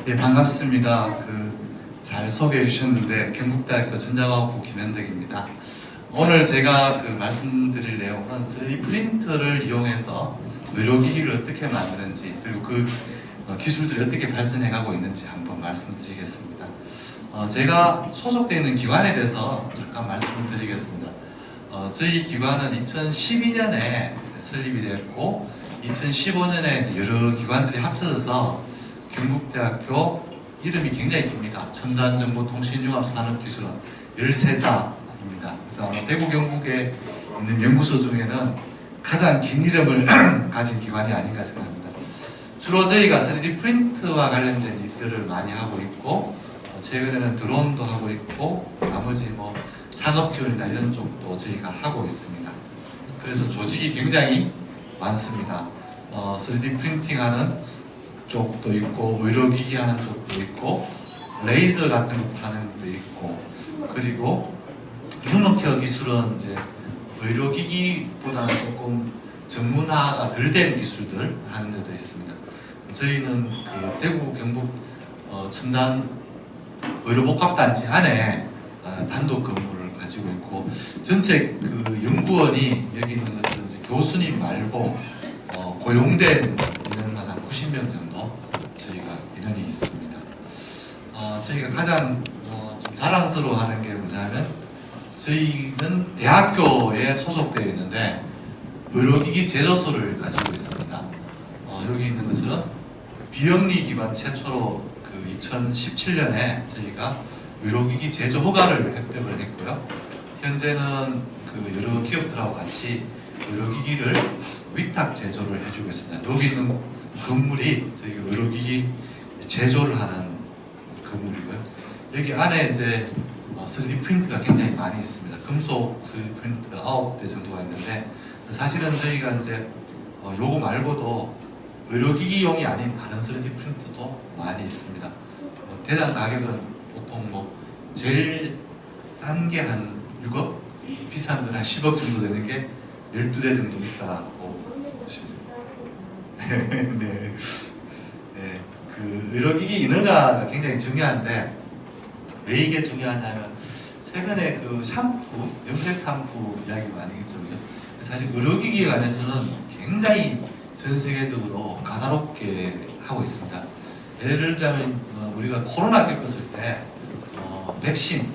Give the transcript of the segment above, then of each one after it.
예, 반갑습니다. 잘 소개해 주셨는데 경북대학교 전자과학부 김현덕입니다. 오늘 제가 말씀드릴 내용은 3D 프린터를 이용해서 의료기기를 어떻게 만드는지, 그리고 기술들이 어떻게 발전해 가고 있는지 한번 말씀드리겠습니다. 제가 소속되어 있는 기관에 대해서 잠깐 말씀드리겠습니다. 저희 기관은 2012년에 설립이 되었고 2015년에 여러 기관들이 합쳐져서 경북대학교, 이름이 굉장히 깁니다. 첨단정보통신융합산업기술원 13자입니다. 그래서 아마 대구 경북에 있는 연구소 중에는 가장 긴 이름을 가진 기관이 아닌가 생각합니다. 주로 저희가 3D 프린트와 관련된 일들을 많이 하고 있고, 최근에는 드론도 하고 있고, 나머지 산업 지원이나 이런 쪽도 저희가 하고 있습니다. 그래서 조직이 굉장히 많습니다. 3D 프린팅하는 쪽도 있고, 의료기기 하는 쪽도 있고, 레이저 같은 것도 하는 것도 있고, 그리고 휴먼케어 기술은 이제 의료기기보다는 조금 전문화가 덜 된 기술들 하는 데도 있습니다. 저희는 대구 경북 첨단 의료복합단지 안에 단독 건물을 가지고 있고, 전체 연구원이 여기 있는 것은 이제 교수님 말고 고용된 인원은 한 90명 정도 저희가 인원이 있습니다. 저희가 가장 좀 자랑스러워하는 게 뭐냐면, 저희는 대학교에 소속되어 있는데 의료기기 제조소를 가지고 있습니다. 여기 있는 것은 비영리 기관 최초로 2017년에 저희가 의료기기 제조 허가를 획득을 했고요. 현재는 여러 기업들하고 같이 의료기기를 위탁 제조를 해주고 있습니다. 여기 있는 건물이 저희가 의료기기 제조를 하는 건물이고요. 여기 안에 이제 3D 프린트가 굉장히 많이 있습니다. 금속 3D 프린트 9대 정도가 있는데, 사실은 저희가 이제 요거 말고도 의료기기용이 아닌 다른 3D 프린터도 많이 있습니다. 대당 가격은 보통 제일 싼 게 한 6억, 비싼 건 한 10억 정도 되는 게 12대 정도 있다고 보시면 됩니다. 네. 의료기기 인허가가 굉장히 중요한데, 왜 이게 중요하냐면, 최근에 샴푸, 염색 샴푸 이야기 많이 있죠. 사실 의료기기에 관해서는 굉장히 전 세계적으로 까다롭게 하고 있습니다. 예를 들자면 우리가 코로나 겪었을 때 백신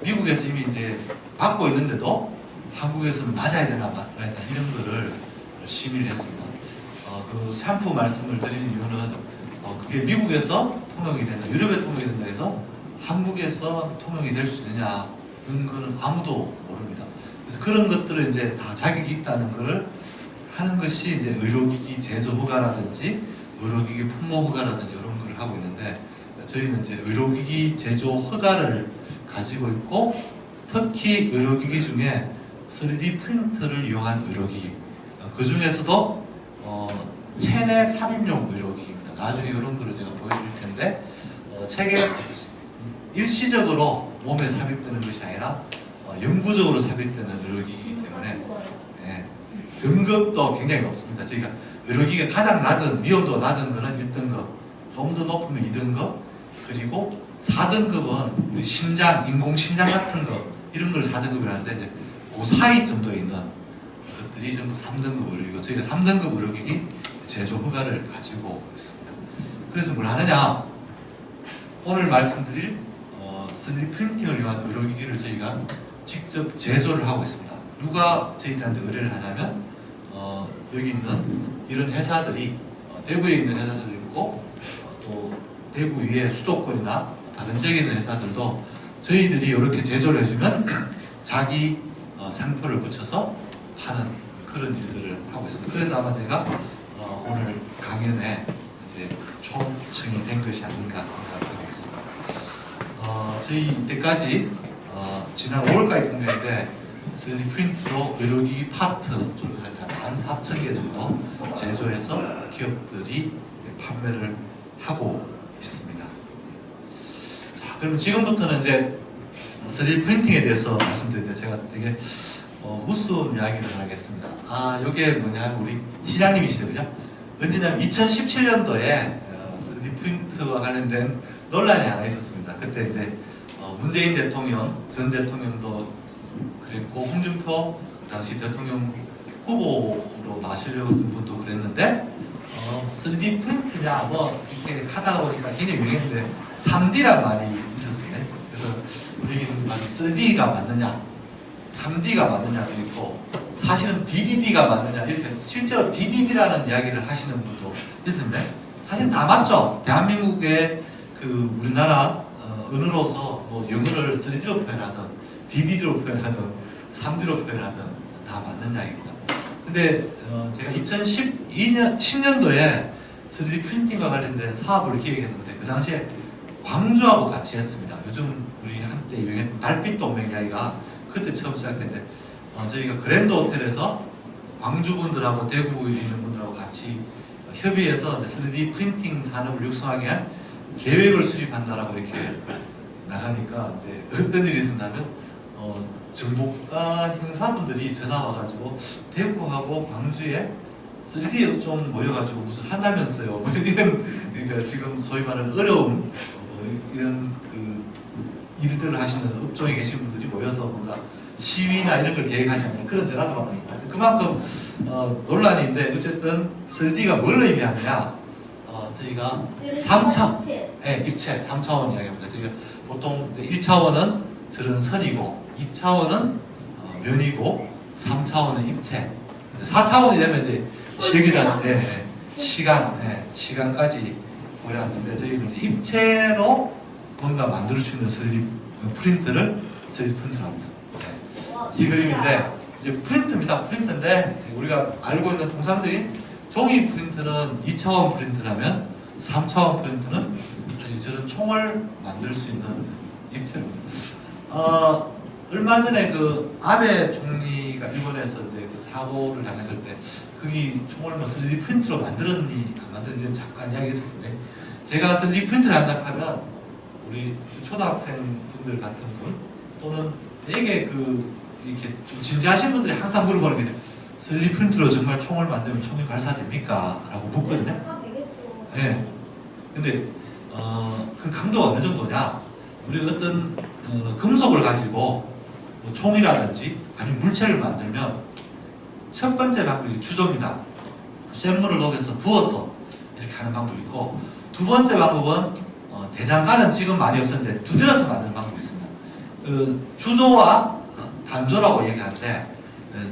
미국에서 이미 이제 받고 있는데도 한국에서는 맞아야 되나 말아야 되나 이런 거를 심의를 했습니다. 샴푸 말씀을 드리는 이유는 그게 미국에서 통용이 된다, 유럽에 통용이 된다 해서 한국에서 통용이 될 수 있느냐, 그런 거는 아무도 모릅니다. 그래서 그런 것들을 이제 다 자격이 있다는 거를 하는 것이 이제 의료기기 제조 허가라든지 의료기기 품목 허가라든지 이런 거를 하고 있는데, 저희는 이제 의료기기 제조 허가를 가지고 있고, 특히 의료기기 중에 3D 프린터를 이용한 의료기기, 그 중에서도 체내 삽입용 의료기기입니다. 나중에 이런 거를 제가 보여드릴 텐데, 체계 일시적으로 몸에 삽입되는 것이 아니라 영구적으로 삽입되는 의료기기이기 때문에 등급도 굉장히 높습니다. 저희가 의료기기가 가장 낮은, 위험도가 낮은 거는 1등급, 좀 더 높으면 2등급, 그리고 4등급은 우리 심장, 인공심장 같은 거, 이런 걸 4등급이라고 하는데, 이제 그 사이 정도에 있는 것들이 전부 3등급 의료기기고, 저희가 3등급 의료기기 제조 허가를 가지고 있습니다. 그래서 뭘 하느냐? 오늘 말씀드릴 3D 프린팅을 위한 의료기기를 저희가 직접 제조를 하고 있습니다. 누가 저희들한테 의뢰를 하냐면, 여기 있는 이런 회사들이, 대구에 있는 회사들도 있고, 또 대구 위에 수도권이나 다른 지역에 있는 회사들도 저희들이 이렇게 제조를 해주면 자기 상표를 붙여서 파는 그런 일들을 하고 있습니다. 그래서 아마 제가 오늘 강연에 이제 초청이 된 것이 아닌가 생각하고 있습니다. 저희 이때까지 지난 5월까지 통계인데 3D 프린트로 의료기기 파트 좀 한 14,000개 정도 제조해서 기업들이 판매를 하고 있습니다. 자, 그럼 지금부터는 이제 3D 프린팅에 대해서 말씀드리는데, 제가 되게 무서운 이야기를 하겠습니다. 이게 뭐냐, 우리 시장님이시죠, 그죠? 언제냐면 2017년도에 3D 프린트와 관련된 논란이 하나 있었습니다. 그때 이제 문재인 대통령, 전 대통령도 그랬고 홍준표 당시 대통령 후보로 나시려고 한 분도 그랬는데 3D 프린트냐 뭐 이렇게 하다가 보니까 굉장히 유행했는데 3D란 말이 있었어요. 그래서 우리는 3D가 맞느냐 3D가 맞느냐도 있고 사실은 DDD가 맞느냐 이렇게 실제로 DDD라는 이야기를 하시는 분도 있는데 사실 다 맞죠. 대한민국의 그 우리나라 언어로서 뭐 영어를 3D로 표현하든 DDD로 표현하든 3D로 표현하든 다 맞는 이야기입니다. 근데 제가 10년도에 3D 프린팅과 관련된 사업을 기획했는데 그 당시에 광주하고 같이 했습니다. 요즘 우리 한때 유행했던 달빛 동맹 이야기가 그때 처음 시작됐는데 저희가 그랜드 호텔에서 광주 분들하고 대구에 있는 분들하고 같이 협의해서 3D 프린팅 산업을 육성하기 위한 계획을 수립한다라고 이렇게 나가니까 이제 어떤 일이 있었냐면 정보과 형사분들이 전화 와가지고 대구하고 광주에 3D 좀 모여가지고 무슨 한다면서요. 뭐 이런 그러니까 지금 소위 말하는 어려움 이런 그 일들을 하시는 업종에 계신 분들이 모여서 뭔가 시위나 이런 걸 계획하지 않는 그런 전화도 받았습니다. 그만큼 논란인데 어쨌든 3D가 뭘 의미하느냐 저희가 3차원 입체 3차원 이야기합니다. 저희가 보통 이제 1차원은 저런 선이고 2차원은 면이고 3차원은 입체 4차원이 되면 이제 실기단 시간까지 고려하는데 저희는 이제 입체로 뭔가 만들 수 있는 3D 프린트를 3D 프린트를 합니다. 이 그림인데 이제 프린트입니다. 프린트인데 우리가 알고 있는 통상적인 종이 프린트는 2차원 프린트라면 3차원 프린트는 사실 저런 총을 만들 수 있는 입체입니다. 얼마 전에 그 아베 총리가 일본에서 이제 그 사고를 당했을 때 거기 총을 뭐 3D 프린트로 만들었니 안 만들었니 이런 잠깐 이야기 있었는데 제가 3D 프린트를 한다 하면 우리 초등학생 분들 같은 분 또는 되게 그 이렇게 좀 진지하신 분들이 항상 물어보는 게 3D 프린트로 정말 총을 만들면 총이 발사됩니까? 라고 묻거든요. 네. 근데 그 강도가 어느 정도냐? 우리가 어떤 금속을 가지고 뭐 총이라든지 아니면 물체를 만들면 첫 번째 방법이 주조입니다. 쇳물을 녹여서 부어서 이렇게 하는 방법이 있고 두 번째 방법은 대장간은 지금 많이 없었는데 두드려서 만드는 방법이 있습니다. 그 주조와 단조라고 얘기하는데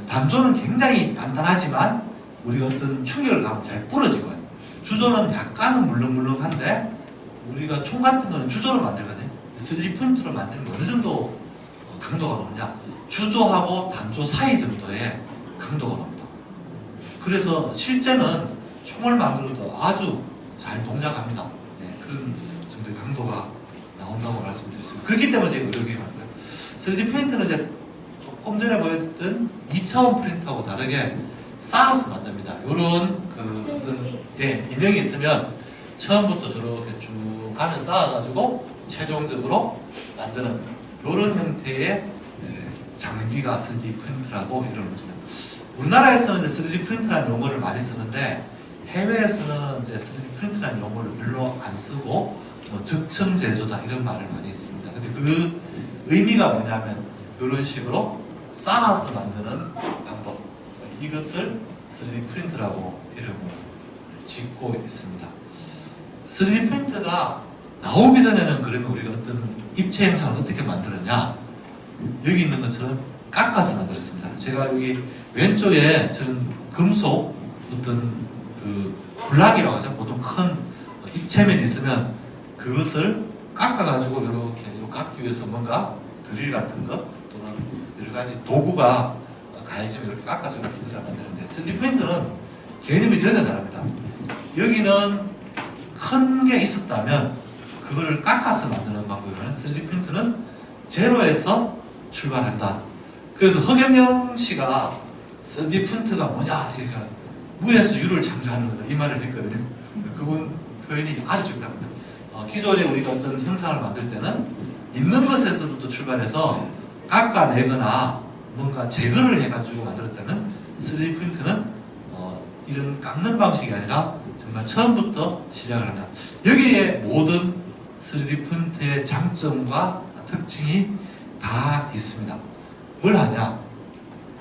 단조는 굉장히 단단하지만 우리가 어떤 충격을 가면 잘 부러지고요. 주조는 약간은 물렁물렁한데 우리가 총 같은 거는 주조로 만들거든요. 3D 프린트로 만드는 거 어느 정도 강도가 높냐? 주조하고 단조 사이 정도의 강도가 높다. 그래서 실제는 총을 만들어도 아주 잘 동작합니다. 네, 그런 정도의 강도가 나온다고 말씀드렸습니다. 그렇기 때문에 제가 의료기획을 한 거예요. 3D 프린트는 이제 조금 전에 보였던 2차원 프린트하고 다르게 쌓아서 만듭니다. 요런 인형이 있으면 처음부터 저렇게 쭉 가면 쌓아가지고 최종적으로 만드는 요런 형태의 장비가 3D 프린트라고 이러는 거죠. 우리나라에서는 이제 3D 프린트라는 용어를 많이 쓰는데 해외에서는 이제 3D 프린트라는 용어를 별로 안 쓰고 뭐 적층 제조다 이런 말을 많이 씁니다. 근데 그 의미가 뭐냐면 이런 식으로 쌓아서 만드는 방법 이것을 3D 프린트라고 이름을 짓고 있습니다. 3D 프린트가 나오기 전에는 그러면 우리가 어떤 입체 형상을 어떻게 만들었냐 여기 있는 것처럼 깎아서 만들었습니다. 제가 여기 왼쪽에 저는 금속 어떤 그 블락이라고 하죠. 보통 큰 입체면이 있으면 그것을 깎아가지고 이렇게 깎기 위해서 뭔가 드릴 같은 것 또는 여러 가지 도구가 가해지면 이렇게 깎아서 이렇게 만드는데 3D 프린터는 개념이 전혀 다릅니다. 여기는 큰 게 있었다면 그거를 깎아서 만드는 방법이면 3D 프린터는 제로에서 출발한다. 그래서 허경영 씨가 3D 프린터가 뭐냐 그러니까 무에서 유를 창조하는 거다 이 말을 했거든요. 그분 표현이 아주 적답니다. 기존에 우리가 어떤 형상을 만들 때는 있는 것에서부터 출발해서 깎아내거나 뭔가 제거를 해가지고 만들었다면 3D 프린트는 이런 깎는 방식이 아니라 정말 처음부터 시작을 한다. 여기에 모든 3D 프린터의 장점과 특징이 다 있습니다. 뭘 하냐?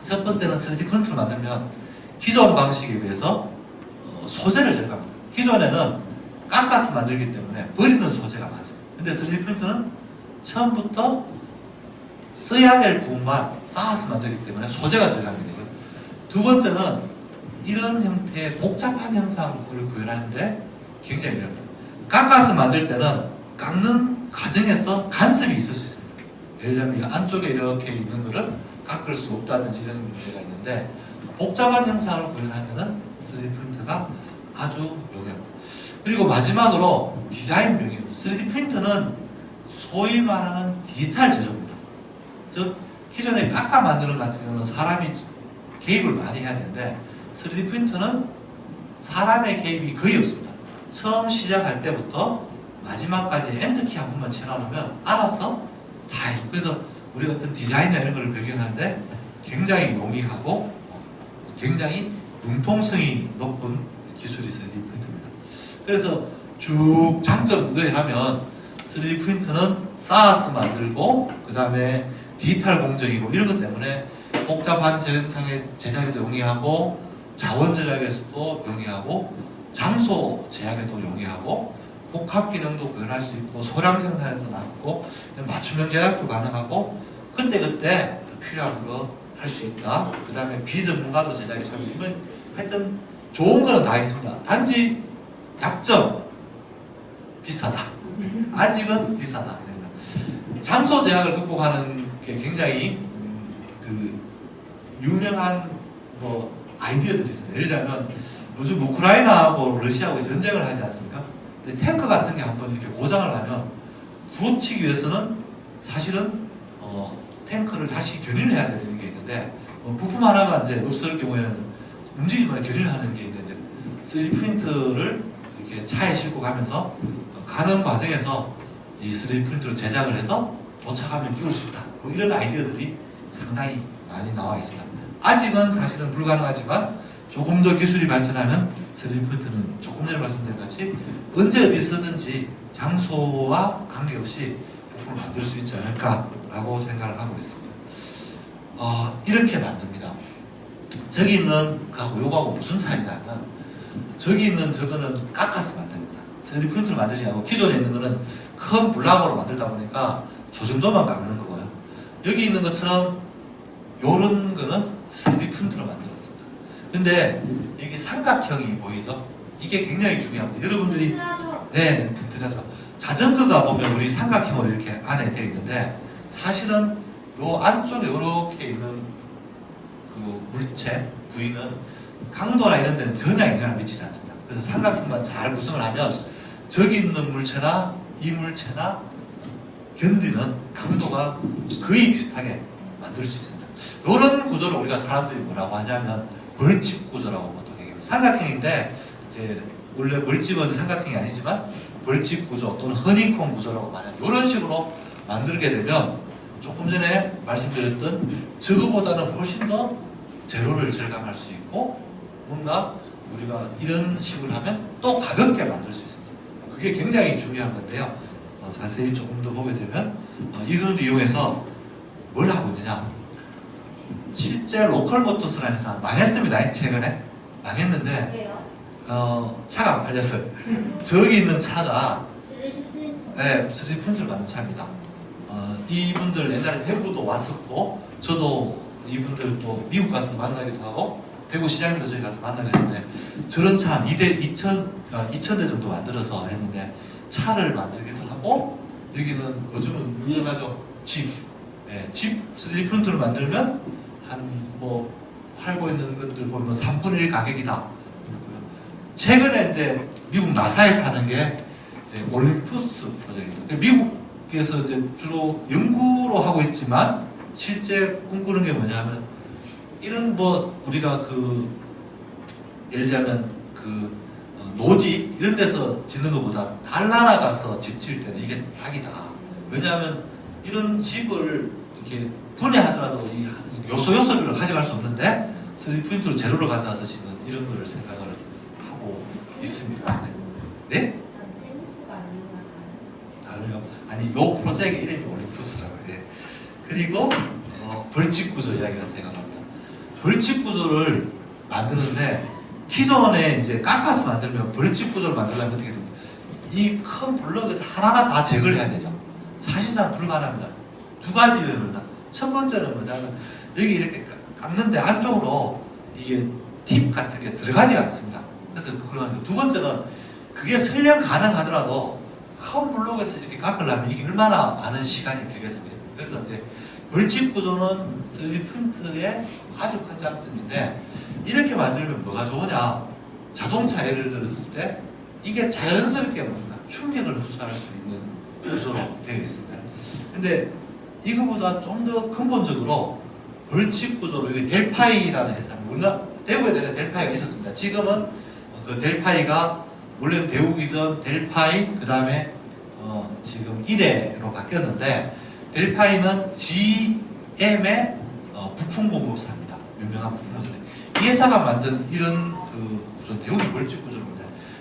첫 번째는 3D 프린터를 만들면 기존 방식에 비해서 소재를 절감합니다. 기존에는 깎아서 만들기 때문에 버리는 소재가 많습니다. 근데 3D 프린터는 처음부터 써야 될 부분만 쌓아서 만들기 때문에 소재가 절감이 되고요. 두 번째는 이런 형태의 복잡한 형상을 구현하는데 굉장히 어렵습니다. 깎아서 만들 때는 깎는 과정에서 간섭이 있을 수 있습니다. 예를 들면 이 안쪽에 이렇게 있는 거를 깎을 수 없다든지 이런 문제가 있는데, 복잡한 형상을 구현할 때는 3D 프린터가 아주 용이합니다. 그리고 마지막으로 디자인 명령. 3D 프린터는 소위 말하는 디지털 제조입니다. 즉 기존에 깎아 만드는 것 같은 경우는 사람이 개입을 많이 해야 되는데, 3D 프린터는 사람의 개입이 거의 없습니다. 처음 시작할 때부터 마지막까지 엔터키 한 번만 쳐놔놓으면 알아서 다 해요. 그래서 우리가 어떤 디자인이나 이런 걸 배경하는데 굉장히 용이하고 굉장히 융통성이 높은 기술이 3D 프린터입니다. 그래서 쭉 장점 하면 3D 프린터는 쌓아서 만들고, 그 다음에 디지털 공정이고 이런 것 때문에 복잡한 제형상의 제작에도 용이하고, 자원 절약에서도 용이하고, 장소 제약에도 용이하고, 복합 기능도 구현할 수 있고, 소량 생산에도 낫고, 맞춤형 제작도 가능하고, 그때그때 필요한 거 할 수 있다. 그 다음에 비전문가도 제작이 참 있으면, 하여튼 좋은 거는 다 있습니다. 단지 약점, 비싸다. 아직은 비싸다. 장소 제약을 극복하는 게 굉장히 유명한 아이디어들이 있습니다. 예를 들면 요즘 우크라이나하고 러시아하고 전쟁을 하지 않습니까? 근데 탱크 같은 게 한번 이렇게 고장을 하면 고치기 위해서는 사실은 탱크를 다시 견인을 해야 되는 게 있는데, 부품 하나가 이제 없을 경우에는 움직이지만 견인을 하는 게 있는데, 3D 프린터를 이렇게 차에 싣고 가면서 가는 과정에서 이 3D 프린터로 제작을 해서 도착하면 끼울 수 있다. 이런 아이디어들이 상당히 많이 나와 있습니다. 아직은 사실은 불가능하지만 조금 더 기술이 발전하면 3D 프린터는 조금 전에 말씀드린 것 같이 언제 어디서든지 장소와 관계없이 부품을 만들 수 있지 않을까라고 생각을 하고 있습니다. 이렇게 만듭니다. 저기 있는 거하고 요거하고 무슨 차이냐면, 저기 있는 저거는 깎아서 만듭니다. 3D 프린터로 만들지 않고 기존에 있는 거는 큰 블락으로 만들다 보니까 저 정도만 깎는 거고요. 여기 있는 것처럼 요런 거는 3D 프린터로 만들었습니다. 근데 여기 삼각형이 보이죠? 이게 굉장히 중요합니다. 여러분들이 네, 튼튼하죠. 자전거가 보면 우리 삼각형으로 이렇게 안에 되어 있는데, 사실은 요 안쪽에 이렇게 있는 그 물체 부위는 강도나 이런 데는 전혀 영향을 미치지 않습니다. 그래서 삼각형만 잘 구성을 하면 저기 있는 물체나 이 물체나 견디는 강도가 거의 비슷하게 만들 수 있습니다. 이런 구조를 우리가 사람들이 뭐라고 하냐면 벌집 구조라고 보통 얘기합니다. 삼각형인데 이제 원래 벌집은 삼각형이 아니지만 벌집 구조 또는 허니콤 구조라고 말하는 이런 식으로 만들게 되면 조금 전에 말씀드렸던 저거보다는 훨씬 더 재료를 절감할 수 있고, 뭔가 우리가 이런 식으로 하면 또 가볍게 만들 수 있습니다. 그게 굉장히 중요한 건데요. 자세히 조금 더 보게 되면 이걸 이용해서 뭘 하고 있느냐, 실제 로컬 모터스라는 회사 망했습니다. 최근에 망했는데 차가 안 팔렸어요. 저기 있는 차가 3D 프린터를 만든 차입니다. 이분들 옛날에 대구도 왔었고, 저도 이분들 또 미국 가서 만나기도 하고 대구 시장에도 저희 가서 만나기도 했는데, 저런 차 한 2,000대 정도 만들어서 했는데, 차를 만들기도 하고, 여기는 요즘은 유명하죠. 집 3D 프린터를 만들면 한 팔고 있는 것들 보면 3분의 1 가격이다. 최근에 이제 미국 나사에서 하는 게 올림푸스 프로젝트입니다. 미국에서 이제 주로 연구로 하고 있지만 실제 꿈꾸는 게 뭐냐면, 이런 우리가 예를 들면 노지 이런 데서 짓는 것보다 달나라 가서 집 지을 때는 이게 딱이다. 왜냐하면 이런 집을 이렇게 분해하더라도 이 요소별로 가져갈 수 없는데, 3D 프린터로 재료를 가져와서 지금 이런 거를 생각을 하고 있습니다. 네? 다르요? 아니, 요 프로젝트 이름이 올림푸스라고요. 예. 그리고 벌집 구조 이야기가 생각납니다. 벌집 구조를 만드는데 기존에 이제 깎아서 만들면 벌집 구조를 만들려면 어떻게 됩니까? 이 큰 블럭에서 하나하나 다 제거를 해야 되죠. 사실상 불가능합니다. 두 가지 이유입니다. 첫 번째는 뭐냐면 여기 이렇게 깎는데 안쪽으로 이게 팁 같은 게 들어가지가 않습니다. 그래서 그러니까 두 번째는 그게 설령 가능하더라도 큰 블록에서 이렇게 깎으려면 이게 얼마나 많은 시간이 들겠습니까? 그래서 이제 벌집 구조는 3D 프린터의 아주 큰 장점인데 이렇게 만들면 뭐가 좋으냐? 자동차 예를 들었을 때 이게 자연스럽게 뭔가 충격을 흡수할 수 있는 구조로 되어 있습니다. 근데 이거보다 좀 더 근본적으로 벌집 구조로 이게 델파이라는 회사, 우리나라 대구에 델파이가 있었습니다. 지금은 그 델파이가 원래 대우기 전 델파이 그 다음에 지금 1회로 바뀌었는데 델파이는 GM의 부품 공급사입니다. 유명한 부품 공급사. 이 회사가 만든 이런 그 구조, 대우기 벌집 구조입니다.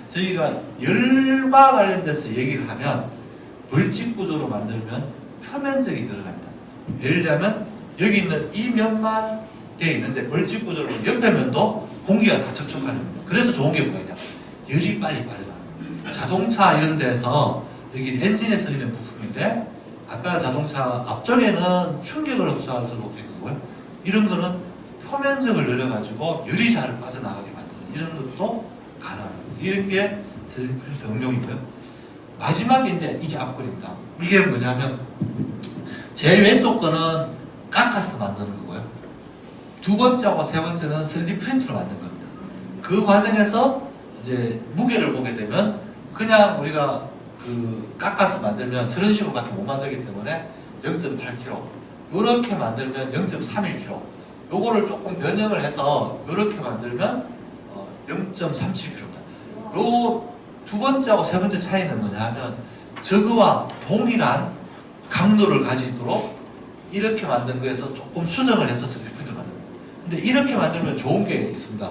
저희가 열과 관련돼서 얘기를 하면 벌집 구조로 만들면 표면적이 들어갑니다. 예를 들자면 여기 있는 이 면만 되어 있는데 벌집 구조로 옆에 면도 공기가 다 접촉하는 겁니다. 그래서 좋은 게 뭐냐? 열이 빨리 빠져나갑니다. 자동차 이런 데서 여기 엔진에 쓰이는 부품인데 아까 자동차 앞쪽에는 충격을 흡수하도록 된 거고요. 이런 거는 표면적을 늘려가지고 열이 잘 빠져나가게 만드는 이런 것도 가능합니다. 이런 게 3D 프린터 응용이고요. 마지막에 이제 이게 앞걸입니다. 이게 뭐냐면 제일 왼쪽 거는 깎아서 만드는 거고요. 두 번째하고 세 번째는 3D 프린터로 만든 겁니다. 그 과정에서 이제 무게를 보게 되면 그냥 우리가 그 깎아서 만들면 저런 식으로밖에 못 만들기 때문에 0.8kg 이렇게 만들면 0.31kg 요거를 조금 변형을 해서 이렇게 만들면 0.37kg입니다. 요 두 번째하고 세 번째 차이는 뭐냐 하면 저거와 동일한 강도를 가지도록 이렇게 만든 거에서 조금 수정을 해서 3D 프린터를 만듭니다. 근데 이렇게 만들면 좋은 게 있습니다.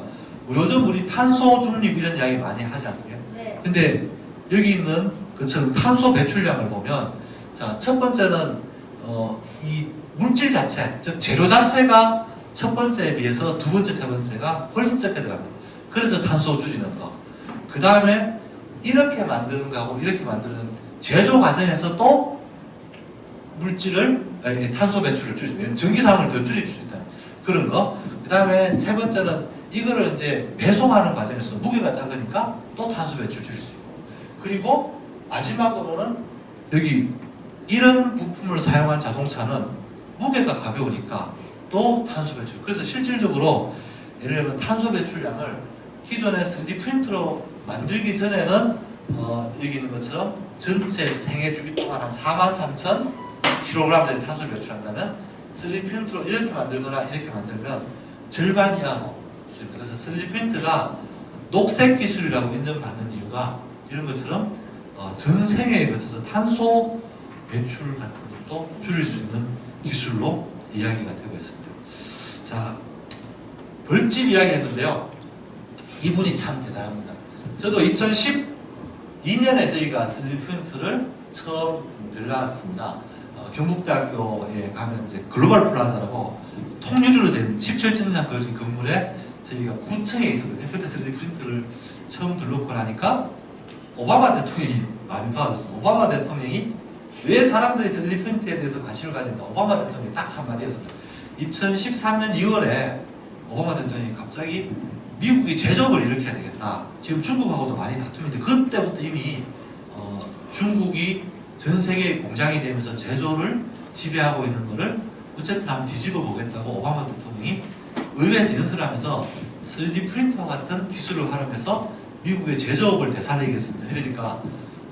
요즘 우리 탄소 중립 이런 이야기 많이 하지 않습니까? 네. 근데 여기 있는 그처럼 탄소 배출량을 보면 자, 첫 번째는 이 물질 자체, 즉 재료 자체가 첫 번째에 비해서 두 번째, 세 번째가 훨씬 적게 들어갑니다. 그래서 탄소 줄이는 거. 그 다음에 이렇게 만드는 거하고 이렇게 만드는 제조 과정에서 또 물질을, 탄소 배출을 줄이면 전기사항을 더 줄일 수 있다. 그런 거. 그 다음에 세 번째는 이거를 이제 배송하는 과정에서 무게가 작으니까 또 탄소 배출 줄일 수 있고. 그리고 마지막으로는 여기 이런 부품을 사용한 자동차는 무게가 가벼우니까 또 탄소 배출. 그래서 실질적으로 예를 들면 탄소 배출량을 기존의 3D 프린터로 만들기 전에는 여기 있는 것처럼 전체 생애 주기 동안 한 43,000kg짜리 탄소를 배출한다면 3D 프린터로 이렇게 만들거나 이렇게 만들면 절반 이하로. 그래서 3D 프린터가 녹색 기술이라고 인정받는 이유가 이런 것처럼 전 생애에 거쳐서 탄소 배출 같은 것도 줄일 수 있는 기술로 이야기가 되고 있습니다. 자, 벌집 이야기 했는데요. 이분이 참 대단합니다. 저도 2012년에 저희가 3D 프린터를 처음 들어갔습니다. 경북대학교에 가면 이제 글로벌 플라자라고 통유리로 된 17층장 거리 건물에 저희가 9층에 있었거든요. 그때 3D 프린터를 처음 들렀고 나니까 오바마 대통령이 많이 도와줬습니다. 오바마 대통령이 왜 사람들이 3D 프린터에 대해서 관심을 가진다. 오바마 대통령이 딱 한마디 했습니다. 2013년 2월에 오바마 대통령이 갑자기 미국이 제조업을 일으켜야 되겠다. 지금 중국하고도 많이 다툼인데 그때부터 이미 중국이 전 세계 공장이 되면서 제조를 지배하고 있는 거를 어쨌든 한번 뒤집어 보겠다고 오바마 대통령이 의회에서 연설을 하면서 3D 프린터 같은 기술을 활용해서 미국의 제조업을 되살리겠습니다. 그러니까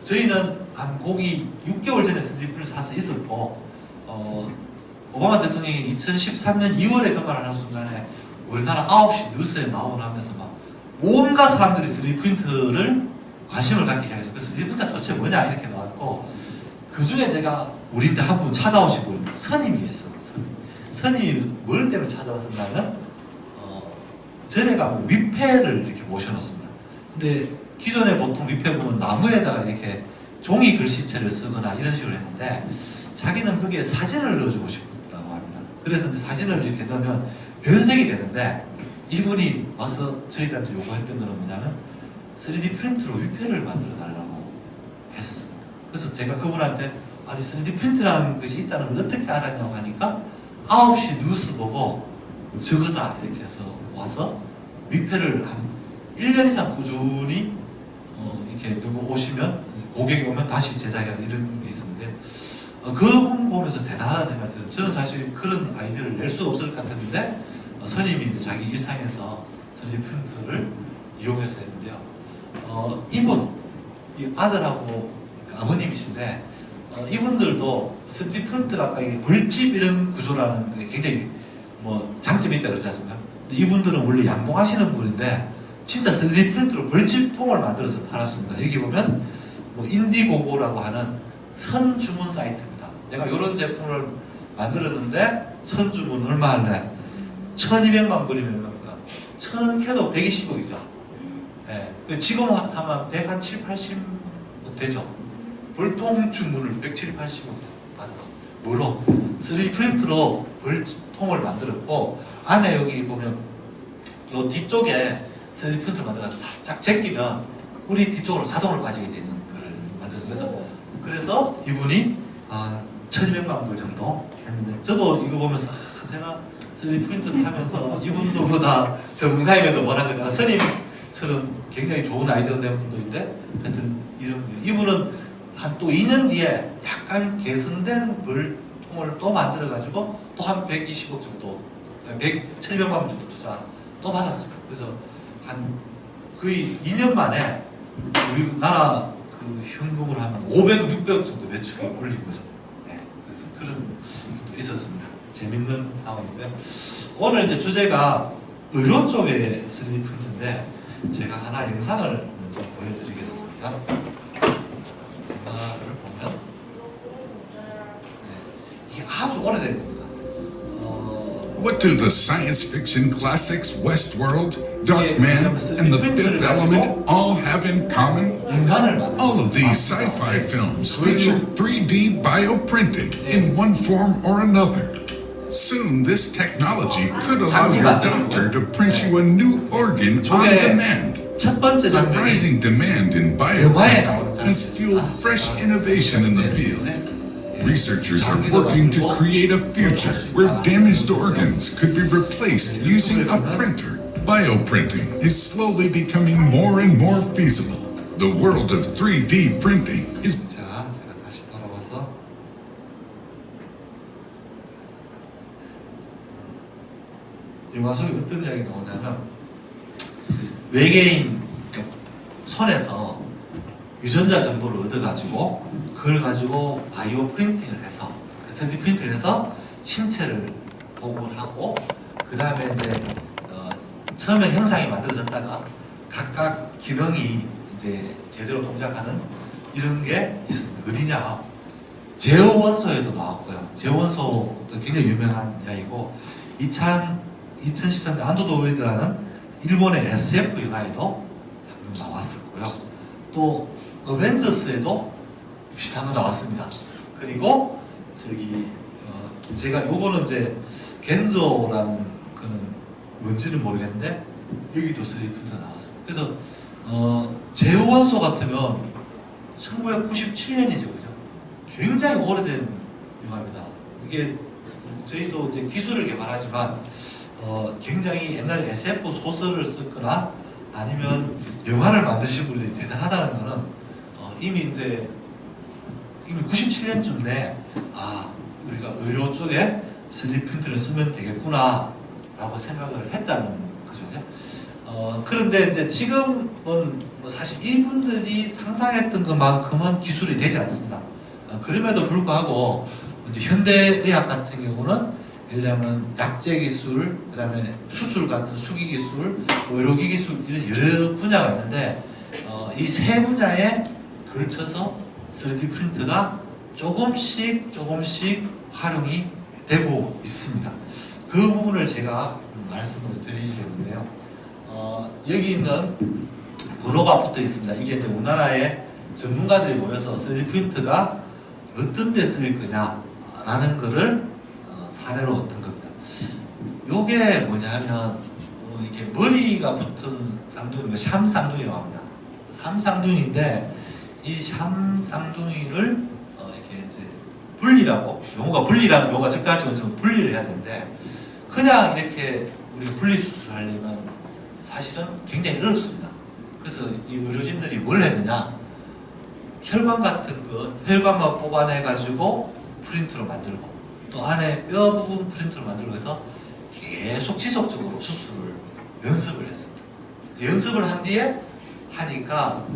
저희는 한 고기 6개월 전에 3D 프린터 사서 있었고 오바마 대통령이 2013년 2월에 그 말을 하는 순간에 우리나라 9시 뉴스에 나오면서 막 온갖 사람들이 3D 프린터를 관심을 갖기 시작했어요. 그래서 3D 프린터 도대체 뭐냐 이렇게 나왔고 그 중에 제가 우리한테 한 분 찾아오시고 선임이 있어요. 선임이 뭘 때문에 찾아왔었냐면 전에가 위패를 이렇게 모셔놓습니다. 근데 기존에 보통 위패 보면 나무에다가 이렇게 종이 글씨체를 쓰거나 이런 식으로 했는데 자기는 거기에 사진을 넣어주고 싶다고 합니다. 그래서 이제 사진을 이렇게 넣으면 변색이 되는데 이분이 와서 저희들한테 요구했던 거는 뭐냐면 3D 프린트로 위패를 만들어 달라고 했었습니다. 그래서 제가 그분한테 아니 3D 프린트라는 것이 있다는 걸 어떻게 알았냐고 하니까 9시 뉴스 보고 저거다 이렇게 해서 와서 위패를 한 1년 이상 꾸준히 이렇게 누구 오시면 고객이 오면 다시 제작하는 이런 게 있었는데 그분 보면서 대단하다 생각이 들어요. 저는 사실 그런 아이디어를 낼 수 없을 것 같았는데 선임이 이제 자기 일상에서 3D 프린터를 이용해서 했는데요. 이분 이 아들하고 아버님이신데 이분들도 3D 프린터가 아까 벌집 이런 구조라는 게 굉장히 뭐 장점이 있다 그러지 않습니까? 근데 이분들은 원래 양봉하시는 분인데 진짜 3D 프린터로 벌집통을 만들어서 팔았습니다. 여기 보면 뭐 인디고고라고 하는 선주문 사이트입니다. 내가 이런 제품을 만들었는데 선주문 얼마 할래? 1200만 불이면 얼마입니까? 1000원 캐도 120억이죠. 네. 지금 하면 107, 80억 되죠. 벌통 주문을 170, 80억 받았습니다. 뭐로? 3D 프린트로 벌통을 만들었고 안에 여기 보면 요 뒤쪽에 3D 프린트를 만들어서 살짝 제끼면 우리 뒤쪽으로 자동으로 빠지게 되는 거를 만들어서 그래서 이분이 1200만 불 정도 했는데 저도 이거 보면서 제가 3D 프린트를 하면서 이분들보다 전문가임에도 뭐라 그러잖아. 선임처럼 굉장히 좋은 아이디어 낸 분들인데 하여튼 이분은 한 또 2년 뒤에 약간 개선된 벌통을 또 만들어가지고 또 한 120억 정도 1200만 원 정도 투자 또 받았습니다. 그래서 한 거의 2년 만에 우리나라 그 현금으로 하면 500억, 600억 정도 매출이 올린 거죠. 네, 그래서 그런 것도 있었습니다. 재밌는 상황인데 오늘 이제 주제가 의료 쪽의 3D 프린트인데 제가 하나 영상을 먼저 보여드리겠습니다. 영상을 보면 이게 아주 오래된 겁니다. What do the science fiction classics Westworld, Darkman, and The Fifth Element all have in common? All of these sci-fi films feature 3D bioprinting in one form or another. Soon, this technology could allow your doctor to print you a new organ on demand. The rising demand in bioprinting has fueled fresh innovation in the field. Researchers are working to create a future where damaged organs could be replaced using a printer. Bioprinting is slowly becoming more and more feasible. The world of 3D printing is... 자, 제가 다시 돌아와서 영화 속에 어떤 이야기가 나오냐면 외계인 손에서 유전자 정보를 얻어가지고 그걸 가지고 바이오 프린팅을 해서 3D 프린팅을 해서 신체를 보고를 하고 그 다음에 이제 처음엔 형상이 만들어졌다가 각각 기능이 이제 제대로 동작하는 이런 게 있습니다. 어디냐? 제어원소에도 나왔고요. 제어원소도 굉장히 유명한 이야기고 2013년 안도도일드라는 일본의 SF 영화에도 나왔었고요. 또 어벤져스에도 비슷한 거 나왔습니다. 그리고 제가 요거는 이제 겐조라는 거는 뭔지는 모르겠는데 여기도 3D 프린터 나왔어요. 그래서 제어원소 같으면 1997년이죠, 그죠? 굉장히 오래된 영화입니다. 이게 저희도 이제 기술을 개발하지만 굉장히 옛날에 SF 소설을 썼거나 아니면 영화를 만드신 분들이 대단하다는 거는 이미 97년쯤에 우리가 의료 쪽에 3D 프린트를 쓰면 되겠구나 라고 생각을 했다는 거죠. 그런데 이제 지금은 뭐 사실 이분들이 상상했던 것만큼은 기술이 되지 않습니다. 그럼에도 불구하고 이제 현대의학 같은 경우는 예를 들면 약제 기술, 그 다음에 수술 같은 수기 기술, 의료기 기술 이런 여러 분야가 있는데 이 세 분야에 걸쳐서 3D 프린터가 조금씩 활용이 되고 있습니다. 그 부분을 제가 말씀을 드리려는데요. 여기 있는 번호가 붙어 있습니다. 이게 이제 우리나라의 전문가들이 모여서 3D 프린트가 어떤 데 쓰일 거냐라는 거를 사례로 얻은 겁니다. 요게 뭐냐면 이게 머리가 붙은 쌍둥이가 샴 쌍둥이라고 합니다. 샴 쌍둥이인데 이 샴 쌍둥이를 이렇게 이제 분리라고, 용어가 분리라는 용어가 적당하지만 분리를 해야 되는데, 그냥 이렇게 우리 분리수술을 하려면 사실은 굉장히 어렵습니다. 그래서 이 의료진들이 뭘 했느냐, 혈관 같은 거, 혈관만 뽑아내 가지고 프린트로 만들고, 또 안에 뼈 부분 프린트로 만들고 해서 계속 지속적으로 수술을 연습을 했습니다. 연습을 한 뒤에 하니까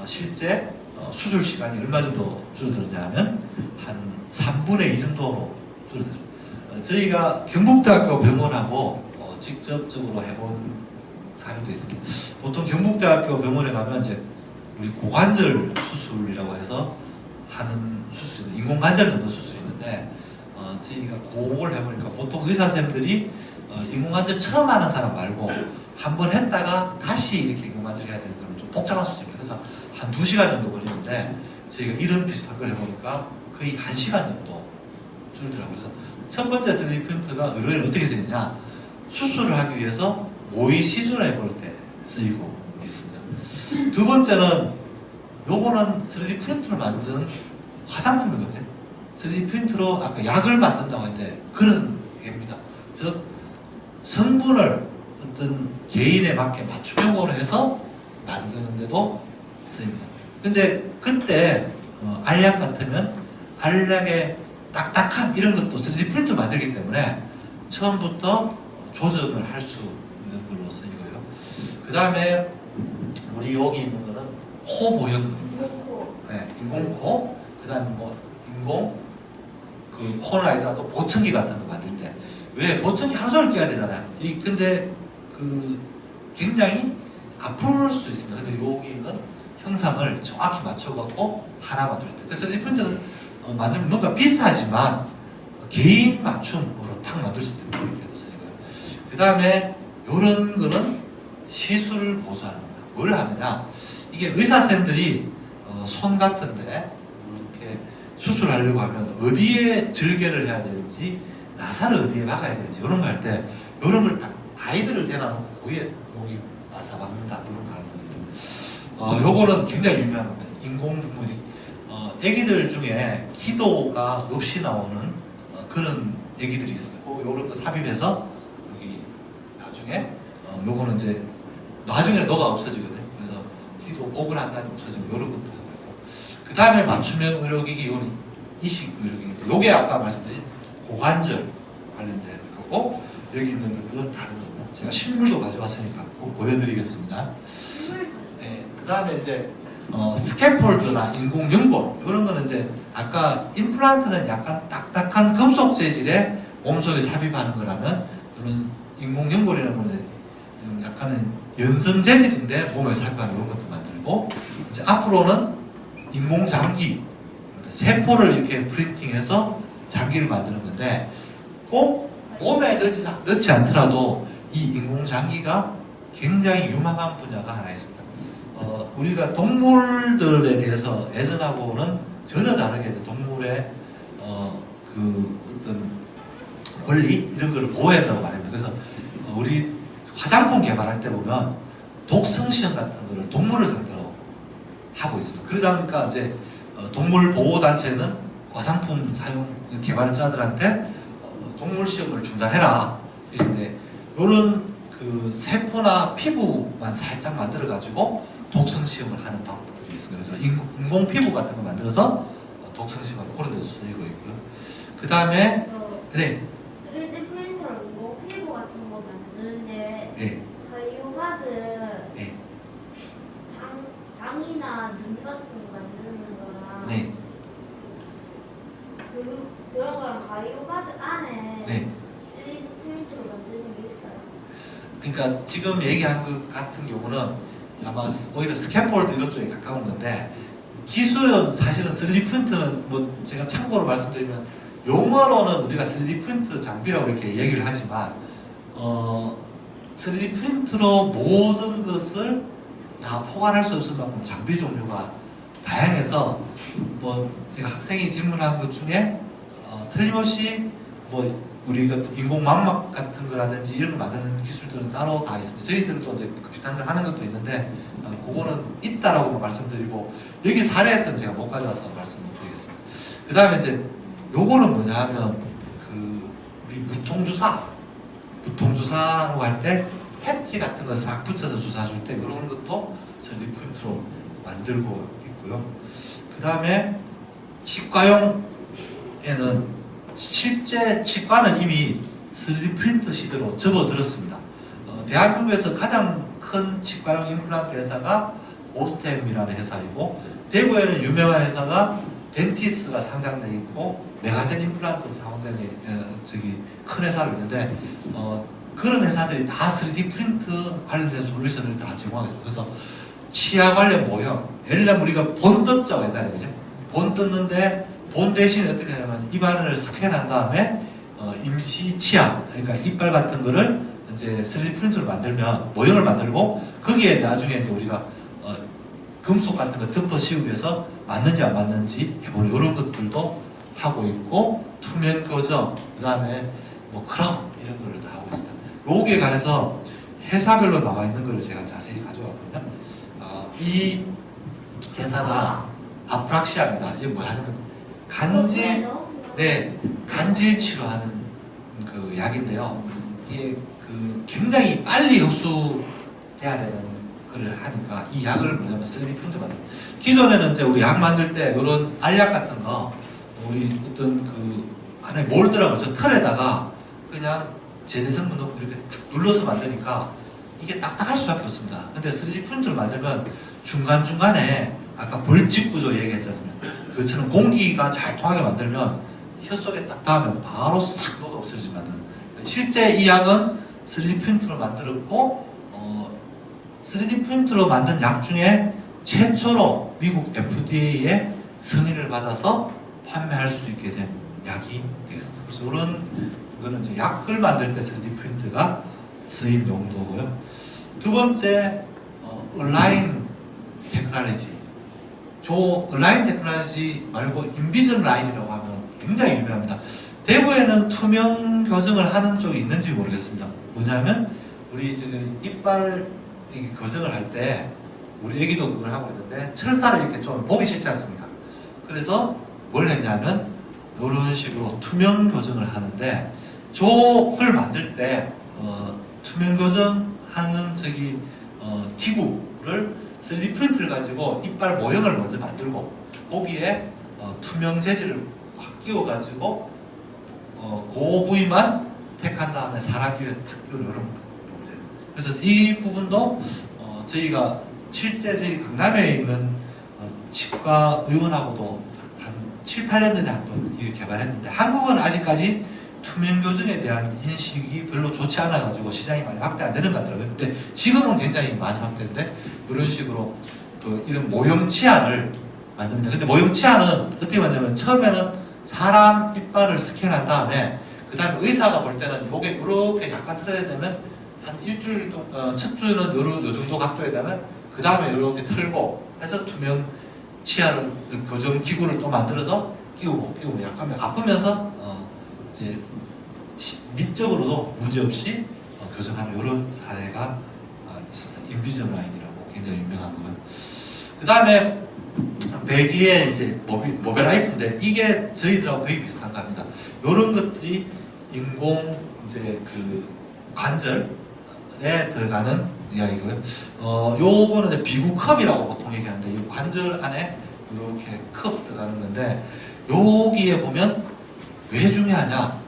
실제 수술 시간이 얼마 정도 줄어들었냐면 한 3분의 2 정도로 줄어들었습니다. 저희가 경북대학교 병원하고 직접적으로 해본 사례도 있습니다. 보통 경북대학교 병원에 가면 이제 우리 고관절 수술이라고 해서 하는 수술이, 인공관절 넣는 수술이 있는데, 저희가 그걸 해보니까 보통 의사 선생님들이 인공관절 처음 하는 사람 말고 한번 했다가 다시 이렇게 인공관절 해야 되는 건 좀 복잡한 수술입니다. 그래서 한 2시간 정도 걸리는데, 저희가 이런 비슷한 걸 해보니까 거의 1시간 정도 줄더라고요. 그래서 첫 번째 3D 프린터가 의료에는 어떻게 되느냐, 수술을 하기 위해서 모의 시술을 해볼 때 쓰이고 있습니다. 두 번째는 요거는 3D 프린터를 만든 화장품이거든요. 3D 프린터로 아까 약을 만든다고 했는데 그런 게입니다. 즉 성분을 어떤 개인에 맞게 맞춤형으로 해서 만드는데도 쓰입니다. 근데 그때 알약 같으면 알약의 딱딱함 이런 것도 3D 프린터 만들기 때문에 처음부터 조정을 할 수 있는 걸로 쓰이고요. 그 다음에 우리 여기 있는 거는 코 보형입니다. 네, 인공코. 그 다음에 뭐 인공 그 코는 아니더라도 보청기 같은 거 만들 때 왜 보청기 하루 종일 껴야 되잖아요. 근데 그 굉장히 아플 수 있습니다. 근데 여기 있는 형상을 정확히 맞춰갖고 하나 만들 때. 그래서 3D 프린터는 만들면 뭔가 비싸지만 개인 맞춤으로 딱 만들 수 있는 그런 게 있어요. 그 다음에 이런 거는 시술을 보수하는 겁니다. 뭘 하느냐, 이게 의사 선생님들이 손 같은데 이렇게 수술하려고 하면 어디에 절개를 해야 되는지, 나사를 어디에 박아야 되는지 이런 거 할 때 이런 걸 딱 아이들을 대놔놓고 거기에 여기 나사 박는다 이런 거 하는 겁니다. 요거는 굉장히 유명한 겁니다. 인공분무리. 애기들 중에 기도가 없이 나오는 그런 애기들이 있습니다. 요런 거 삽입해서 여기 나중에 요거는 이제 나중에 너가 없어지거든요. 그래서 기도 복을 한다니 없어지고 요런 것도 하고 있고, 그 다음에 맞춤형 의료기기, 요는 이식 의료기기. 요게 아까 말씀드린 고관절 관련된 거고, 여기 있는 것들은 다른 겁니다. 제가 실물도 가져왔으니까 꼭 보여드리겠습니다. 네, 그 다음에 이제 스캐폴드나 인공연골 이런 거는 이제 아까 임플란트는 약간 딱딱한 금속 재질의 몸속에 삽입하는 거라면, 이런 인공연골이라는 거는 약간은 연성 재질인데 몸에 삽입하는 이런 것도 만들고, 이제 앞으로는 인공장기, 세포를 이렇게 프린팅해서 장기를 만드는 건데, 꼭 몸에 넣지 않더라도 이 인공장기가 굉장히 유망한 분야가 하나 있습니다. 우리가 동물들에 대해서 애정하고는 전혀 다르게 동물의 그 어떤 권리 이런 거를 보호한다고 말합니다. 그래서 우리 화장품 개발할 때 보면 독성 시험 같은 거를 동물을 상대로 하고 있습니다. 그러다 보니까 이제 동물 보호 단체는 화장품 사용 개발자들한테 동물 시험을 중단해라. 이런데 이런 그 세포나 피부만 살짝 만들어 가지고 독성 시험을 하는 방법들이 있습니다. 그래서 인공 피부 같은 거 만들어서 독성 시험을 그런 데서 쓰이고 있고요. 그 다음에 네. 3D 프린터로 인공 피부 같은 거 만드는데 네. 바이오가드 네. 장이나 눈 같은 거 만드는 거랑 네. 그런 거랑 바이오가드 안에 네. 3D 프린터로 만드는 게 있어요. 그러니까 지금 얘기한 것 같은 경우는 아마 오히려 스캐폴드 이런 쪽에 가까운 건데, 기술은 사실은 3D 프린트는 뭐 제가 참고로 말씀드리면 용어로는 우리가 3D 프린트 장비라고 이렇게 얘기를 하지만 3D 프린트로 모든 것을 다 포괄할 수 없을 만큼 장비 종류가 다양해서 뭐 제가 학생이 질문한 것 중에 틀림없이 뭐 우리가 인공 망막 같은 거라든지 이런 거 만드는 기술들은 따로 다 있습니다. 저희들도 이제 그 비슷한 걸 하는 것도 있는데 그거는 있다라고 말씀드리고 여기 사례에서는 제가 못 가져와서 말씀을 드리겠습니다. 그 다음에 이제 요거는 뭐냐 하면 그 우리 무통주사라고 할 때 패치 같은 거 싹 붙여서 주사줄 때 그런 것도 3D 프린트로 만들고 있고요. 그 다음에 치과용에는 실제 치과는 이미 3D 프린터 시대로 접어들었습니다. 대한민국에서 가장 큰 치과용 임플란트 회사가 오스템이라는 회사이고 대구에는 유명한 회사가 덴티스가 상장되어 있고 메가젠 임플란트 상장되어 큰 회사가 있는데 그런 회사들이 다 3D 프린트 관련된 솔루션을 다 제공하고 있습니다. 그래서 치아 관련 모형, 예를 들면 우리가 본 떴죠, 옛날에 그죠? 본 떴는데 본 대신에 어떻게 하냐면 입안을 스캔한 다음에 임시 치아, 그러니까 이빨 같은 거를 이제 3D 프린트로 만들면 모형을 만들고 거기에 나중에 이제 우리가 금속 같은 거 덮어 씌우기 위해서 맞는지 안 맞는지 해보는 이런 것들도 하고 있고 투명 교정, 그 다음에 뭐 크라운 이런 거를 다 하고 있습니다. 요기에 관해서 회사별로 나와 있는 거를 제가 자세히 가져왔거든요. 이 회사가 아프락시아입니다. 이게 뭐 하냐면 간질 치료하는 그 약인데요. 이게 그 굉장히 빨리 흡수돼야 되는 거를 하니까 이 약을 뭐냐면 3D 프린트 만들. 기존에는 이제 우리 약 만들 때 이런 알약 같은 거 우리 어떤 그 안에 몰드라고 저 틀에다가 그냥 제재 성분 넣고 이렇게 눌러서 만드니까 이게 딱딱할 수밖에 없습니다. 근데 3D 프린트를 만들면 중간중간에 아까 벌집 구조 얘기했잖아요. 그처럼 공기가 잘 통하게 만들면 혀 속에 딱 닿으면 바로 싹 녹아 없어지지 만드는. 실제 이 약은 3D 프린트로 만들었고 3D 프린트로 만든 약 중에 최초로 미국 FDA의 승인을 받아서 판매할 수 있게 된 약이 되겠습니다. 그래서 이거는 이제 약을 만들 때 3D 프린트가 쓰인 용도고요. 두 번째, 온라인 테크놀로지. 온라인 테크놀로지 말고 인비전 라인이라고 하면 굉장히 유명합니다. 대구에는 투명 교정을 하는 쪽이 있는지 모르겠습니다. 뭐냐면 우리 지금 이빨 교정을 할 때 우리 애기도 그걸 하고 있는데 철사를 이렇게 좀 보기 싫지 않습니까? 그래서 뭘 했냐면 이런 식으로 투명 교정을 하는데 저걸 만들 때 투명 교정하는 기구를 3D 프린트를 가지고 이빨 모형을 먼저 만들고 거기에 투명 재질을 확 끼워가지고 그 부위만 택한 다음에 사람 귀에 탁 끼우는 이런 문제. 그래서 이 부분도 저희가 실제 저희 강남에 있는 치과 의원하고도 한 7, 8년 전에 한번 이거 개발했는데 한국은 아직까지 투명 교정에 대한 인식이 별로 좋지 않아가지고 시장이 많이 확대 안 되는 것 같더라고요. 근데 지금은 굉장히 많이 확대인데 이런 식으로 이런 모형 치아를 만듭니다. 근데 모형 치아는 어떻게 만드냐면 처음에는 사람 이빨을 스캔한 다음에 그 다음에 의사가 볼 때는 목에 이렇게 약간 틀어야 되면 한 일주일 동안 첫 주는 요 정도 각도에 되면 그 다음에 이렇게 틀고 해서 투명 치아를 교정 기구를 또 만들어서 끼우고 약간 아프면서 이제 미적으로도 문제없이 교정하는 이런 사례가 있습니다. 인비전 라인이라고 굉장히 유명한 거고요. 그 다음에 배기에 이제 모벨라이프인데 이게 저희들하고 거의 비슷한 겁니다. 이런 것들이 인공 이제 그 관절에 들어가는 이야기고요. 요거는 이제 비구컵이라고 보통 얘기하는데 이 관절 안에 이렇게 컵 들어가는 건데 여기에 보면 왜 중요하냐?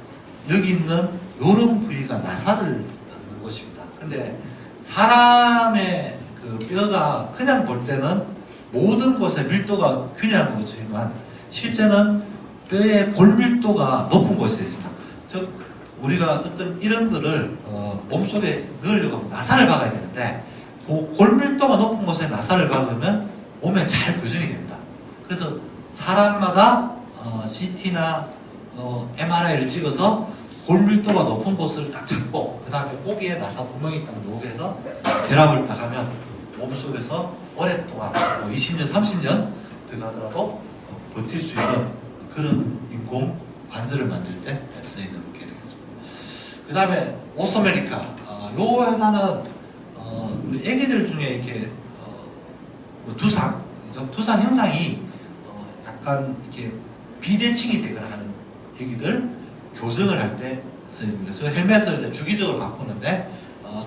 여기 있는 이런 부위가 나사를 받는 곳입니다. 근데 사람의 그 뼈가 그냥 볼 때는 모든 곳에 밀도가 균일한 거지만 실제는 뼈의 골밀도가 높은 곳에 있습니다. 즉 우리가 어떤 이런 거를 몸속에 넣으려고 하면 나사를 박아야 되는데 그 골밀도가 높은 곳에 나사를 박으면 몸에 잘 교정이 됩니다. 그래서 사람마다 CT나 MRI를 찍어서 골밀도가 높은 곳을 딱 잡고 그 다음에 고기에 나사 구멍이 딱 나오게 해서 결합을 딱 하면 몸속에서 오랫동안 뭐 20년, 30년 들어가더라도 버틸 수 있는 그런 인공 관절을 만들 때 쓰이는 게 되겠습니다. 그 다음에 오스메리카, 요 회사는 우리 애기들 중에 이렇게 뭐 두상 형상이 약간 이렇게 비대칭이 되거나 하는 애기들 교정을 할 때 쓰입니다. 저 헬멧을 이제 주기적으로 바꾸는데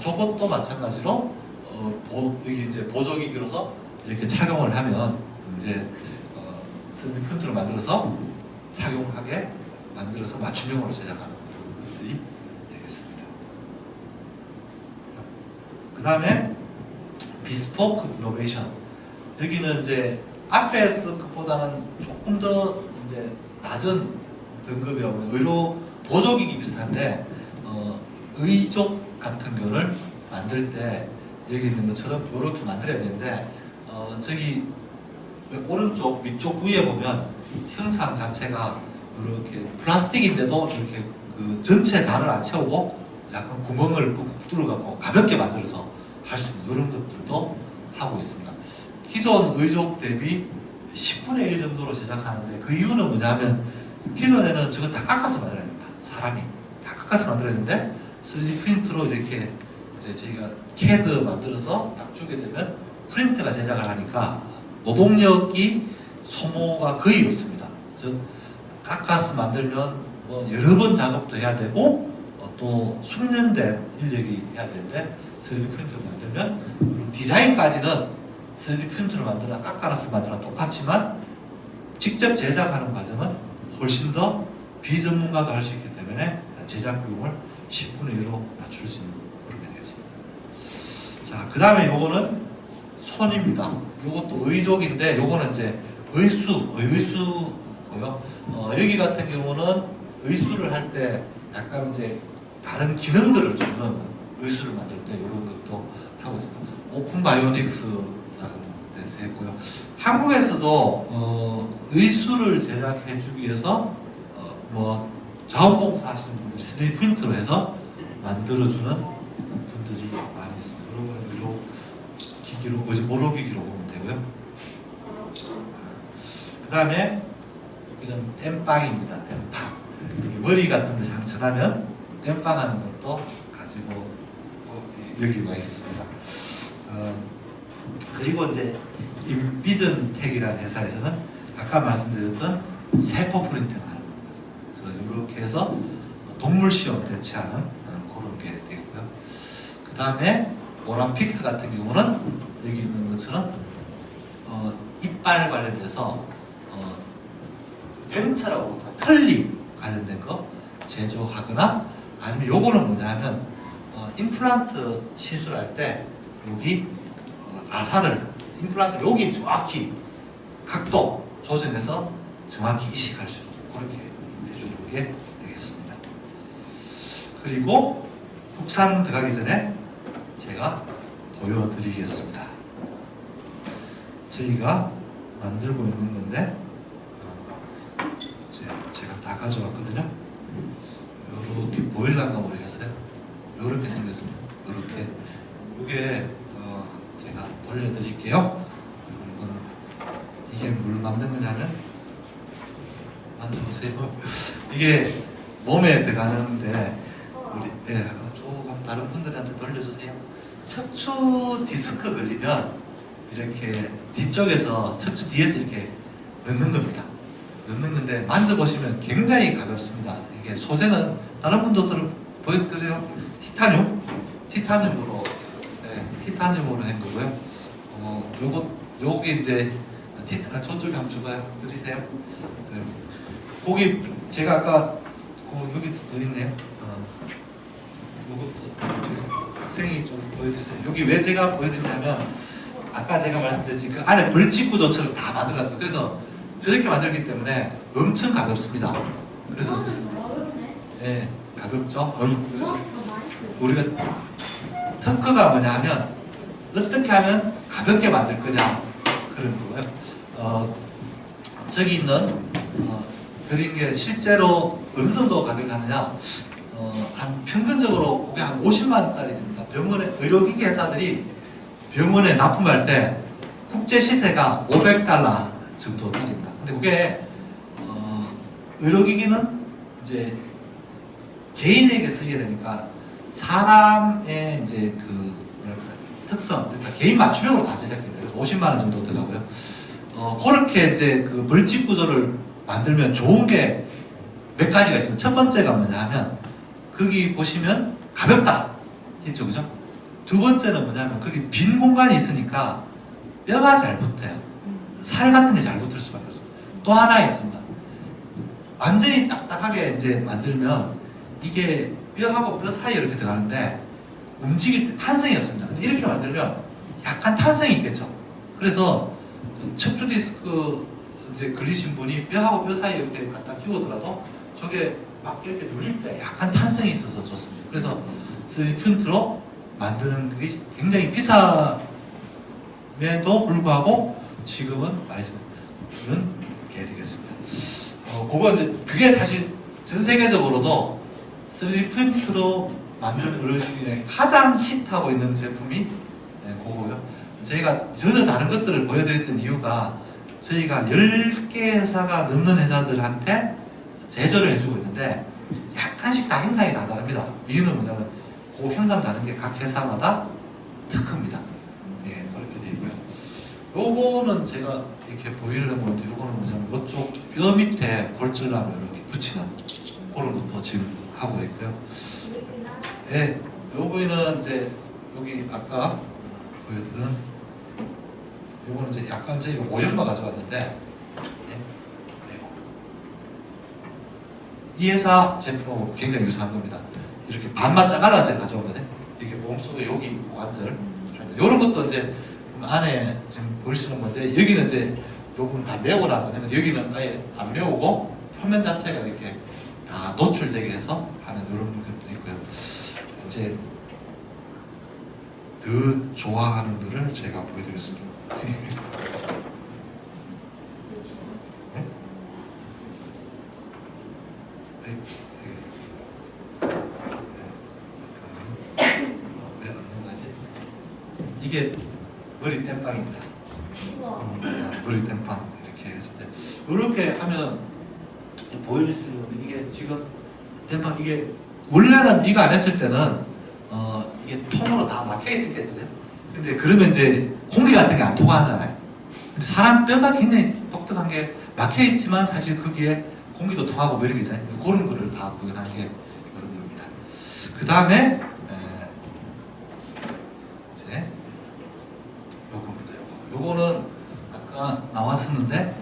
저것도 마찬가지로 여기 이제 보조기기로서 이렇게 착용을 하면 이제 3D 프린트로 만들어서 착용하게 만들어서 맞춤형으로 제작하는 것들이 되겠습니다. 그 다음에 비스포크 이노베이션. 여기는 이제 앞에서 것보다는 조금 더 이제 낮은 등급이라고 의료 보조기기 비슷한데 의족 같은 거를 만들 때 여기 있는 것처럼 이렇게 만들어야 되는데 저기 오른쪽 위쪽 위에 보면 형상 자체가 이렇게 플라스틱인데도 이렇게 그 전체 단을 안 채우고 약간 구멍을 뚫어갖고 가볍게 만들어서 할 수 있는 이런 것들도 하고 있습니다. 기존 의족 대비 10분의 1 정도로 제작하는데 그 이유는 뭐냐면 기존에는 저거 다 깎아서 만들어야 된다. 사람이 다 깎아서 만들어야 되는데 3D 프린트로 이렇게 이제 저희가 CAD 만들어서 딱 주게 되면 프린트가 제작을 하니까 노동력이 소모가 거의 없습니다. 즉 깎아서 만들면 뭐 여러 번 작업도 해야 되고 또 숙련된 인력이 해야 되는데 3D 프린트를 만들면 디자인까지는 3D 프린트를 만들어 깎아서 만들어 똑같지만 직접 제작하는 과정은 훨씬 더 비전문가가 할 수 있기 때문에 제작 비용을 10분의 1로 낮출 수 있는 그렇게 되겠습니다. 자, 그 다음에 요거는 손입니다. 요것도 의족인데 요거는 이제 의수고요. 여기 같은 경우는 의수를 할 때 약간 이제 다른 기능들을 주는 의수를 만들 때 이런 것도 하고 있습니다. 오픈 바이오닉스라는 데서 했고요. 한국에서도 의수를 제작해 주기 위해서 뭐 자원봉사 하시는 분들이 3D 프린트로 해서 만들어주는 분들이 많이 있습니다. 그러면 의료 기기로, 보로기기로 보면 되고요. 그 다음에 이건 땜빵입니다. 땜빵. 머리 같은 데 상처나면 땜빵하는 것도 가지고 여기가 있습니다. 그리고 이제 인비전텍이라는 회사에서는 아까 말씀드렸던 세포 프린팅을 하는 겁니다. 그래서 이렇게 해서 동물 시험 대체하는 그런 게 되고요. 그 다음에 오람픽스 같은 경우는 여기 있는 것처럼 이빨 관련돼서 벤처라고 털리 관련된 거 제조하거나 아니면 요거는 뭐냐면 임플란트 시술할 때 여기 나사를 임플란트 여기 정확히 각도 조정해서 정확히 이식할 수 있도록 그렇게 해주는 게 되겠습니다. 그리고 국산 들어가기 전에 제가 보여드리겠습니다. 저희가 만들고 있는 건데 제가 다 가져왔거든요. 이렇게 보일란가 모르겠어요. 이렇게 생겼습니다. 이렇게 이게 제가 돌려드릴게요. 이게 뭘 만든 거냐면 만져보세요. 이게 몸에 들어가는데 우리 조금 다른 분들한테 돌려주세요. 척추 디스크 걸리면 이렇게 뒤쪽에서 척추 뒤에서 이렇게 넣는 겁니다. 넣는 건데 만져보시면 굉장히 가볍습니다. 이게 소재는 다른 분들은 보여드려요. 티타늄으로 티타늄으로 한 거고요. 요게 이제 저쪽에 한번 줘봐요. 드리세요. 거기 제가 아까 여기 더 있네요. 요것도 학생이 좀 보여드리세요. 여기 왜 제가 보여드리냐면 아까 제가 말씀드렸지 그 안에 벌집 구조처럼 다 만들었어요. 그래서 저렇게 만들기 때문에 엄청 가볍습니다. 그래서 예, 가볍죠. 우리가 특허가 뭐냐 하면 어떻게 하면 가볍게 만들 거냐 그런 거고요. 저기 있는 드린 게 실제로 어느 정도 가격하느냐 한 평균적으로 그게 한 50만 원짜리 됩니다. 병원에 의료기기 회사들이 병원에 납품할 때 국제 시세가 500달러 정도짜리입니다. 근데 그게 의료기기는 이제 개인에게 쓰게 되니까 사람의 이제 그 특성, 그러니까 개인 맞춤형으로 다 제작돼요. 50만 원 정도 들어가고요. 그렇게 이제 그 물질 구조를 만들면 좋은 게 몇 가지가 있습니다. 첫 번째가 뭐냐 하면 거기 보시면 가볍다 있죠, 그죠? 두 번째는 뭐냐면 거기 빈 공간이 있으니까 뼈가 잘 붙어요. 살 같은 게 잘 붙을 수밖에 없어요. 또 하나 있습니다. 완전히 딱딱하게 이제 만들면 이게 뼈하고 뼈 사이에 이렇게 들어가는데 움직일 때 탄성이 없습니다. 근데 이렇게 만들면 약간 탄성이 있겠죠. 그래서 척추 디스크 이제 걸리신 분이 뼈하고 뼈 사이에 이렇게 갖다 끼우더라도 저게 막 이렇게 눌릴 때 약간 탄성이 있어서 좋습니다. 그래서 3D 프린트로 만드는 게 굉장히 비싸 에도 불구하고 지금은 많이 쓰는 게 되겠습니다. 그거 이제 그게 사실 전 세계적으로도 3D 프린트로 만든 의료기기 중에 가장 히트하고 있는 제품이 그거고요. 저희가 전혀 다른 것들을 보여드렸던 이유가 저희가 10개 회사가 넘는 회사들한테 제조를 해주고 있는데 약간씩 다 형상이 다 다릅니다. 이유는 뭐냐면 그 형상 다른 게 각 회사마다 특허입니다. 예, 그렇게 되어 있고요. 요거는 제가 이렇게 보이려고 하는데 요거는 뭐냐면 이쪽 뼈 밑에 골절하고 이렇게 붙이는 그런 것도 지금 하고 있고요. 예, 요 부위는 이제 여기 아까 보여드린 요거는 이제 약간 저희가 모형만 가져왔는데 예, 예. 이 회사 제품하고 굉장히 유사한 겁니다. 이렇게 반만 짜갈라져 가져오거든요. 이게 몸속에 여기 관절 이런 것도 이제 안에 지금 보이시는 건데 여기는 이제 요 부분 다 메워놨거든요. 여기는 아예 안 메우고 표면 자체가 이렇게 다 노출되게 해서 하는 이런 것도 있고요. 이제 더 좋아하는 거를 제가 보여드리겠습니다. 네? 네? 왜 안 넘어가지? 이게 머리 땜빵입니다. 머리 땜빵 이렇게 했을 때 이렇게 하면 보일 수 있는 이게 지금 땜빵 이게 원래는 이거 안 했을 때는 이게 통으로 다 막혀 있었겠죠. 근데 그러면 이제 공기 같은 게 안 통하잖아요. 근데 사람 뼈가 굉장히 독특한 게 막혀 있지만 사실 거기에 공기도 통하고 뭐 이런 게 있잖아요. 그런 거를 다 구현한 게 이런 겁니다. 그 다음에 이제 요겁니다. 요거는 아까 나왔었는데